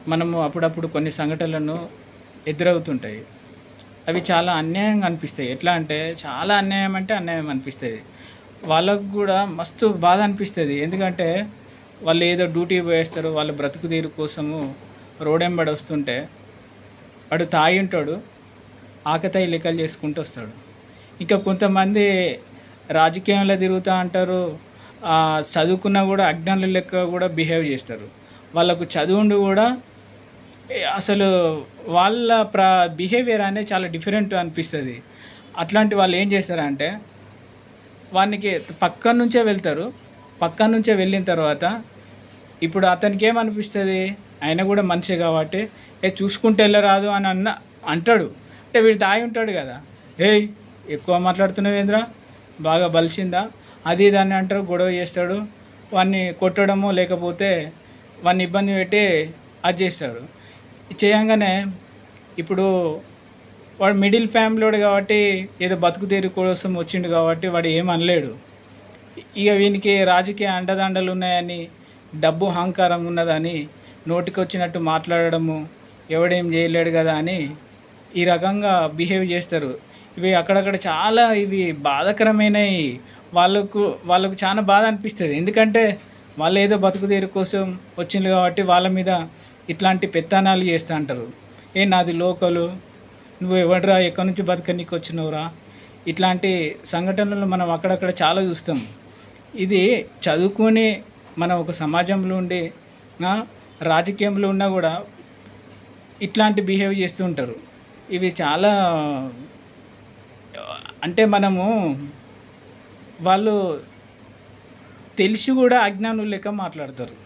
మనము అప్పుడప్పుడు కొన్ని సంఘటనలను ఎదురవుతుంటాయి. అవి చాలా అన్యాయంగా అనిపిస్తాయి. ఎట్లా అంటే చాలా అన్యాయం అంటే అన్యాయం అనిపిస్తది. వాళ్ళకు గూడా మస్తు బాధ అనిపిస్తది. ఎందుకంటే వాళ్ళు ఏదో డ్యూటీకి పోయేస్తారు. వాళ్ళ బ్రతుకు తెరువు కోసము రోడెంబడి వస్తుంటే వాడు తాగి ఉంటాడు. ఆకతాయి లెక్కలు చేసుకుంటూ వస్తాడు. ఇంకా కొంతమంది రాజకీయంలో తిరుగుతా అంటారు. చదువుకున్నా కూడా అజ్ఞానుల లెక్క కూడా బిహేవ్ చేస్తారు. వాళ్ళకు చదువుండి కూడా అసలు వాళ్ళ బిహేవియర్ అనేది చాలా డిఫరెంట్ అనిపిస్తది. అట్లాంటి వాళ్ళు ఏం చేస్తారంటే వానికి పక్కన నుంచే వెళ్తారు. పక్కన నుంచే వెళ్ళిన తర్వాత ఇప్పుడు అతనికేమనిపిస్తది, ఆయన కూడా మనిషే కాబట్టి చూసుకుంటూ వెళ్ళరాదు అని అంటాడు. అంటే వీడు తాగి ఉంటాడు కదా! "ఏయ్! ఎక్కువ మాట్లాడుతున్నావేందిరా? బాగా బలిసిందా?" అది ఇది అని అంటారు. గొడవ చేస్తాడు. వాడిని కొట్టడమో లేకపోతే వాడిని ఇబ్బంది పెట్టి అది చేస్తాడు. చేయంగానే ఇప్పుడు వాడు మిడిల్ ఫ్యామిలీలోడు కాబట్టి ఏదో బతుకు తెరువు కోసం వచ్చిండు కాబట్టి వాడు ఏమి అనలేడు. ఇక వీనికి రాజకీయ అండదండలు ఉన్నాయని, డబ్బు అహంకారం ఉన్నదని నోటికొచ్చినట్టు మాట్లాడడము, ఎవడేం చేయలేడు కదా అని ఈ రకంగా బిహేవ్ చేస్తారు. ఇవి అక్కడక్కడ చాలా బాధాకరమైనవి. వాళ్ళకు చాలా బాధ అనిపిస్తది. ఎందుకంటే వాళ్ళు ఏదో బతుకు తెరువు కోసం వచ్చిండ్రు కాబట్టి వాళ్ళ మీద ఇట్లాంటి పెత్తనాలు చేస్తా అంటారు. నాది లోకలు, నువ్వు ఎవడ్రా, ఎక్కడి నుంచి బతకనీకి వచ్చినవురా, ఇట్లాంటి సంఘటనలు మనం అక్కడక్కడ చాలా చూస్తాం. ఇది చదువుకొని మనం ఒక సమాజంలో ఉండి రాజకీయంలో ఉన్నా కూడా ఇట్లాంటి బిహేవ్ చేస్తూ ఉంటారు. ఇవి చాలా అంటే మనము వాళ్ళు తెలిసి కూడా అజ్ఞానులు లెక్క మాట్లాడతారు.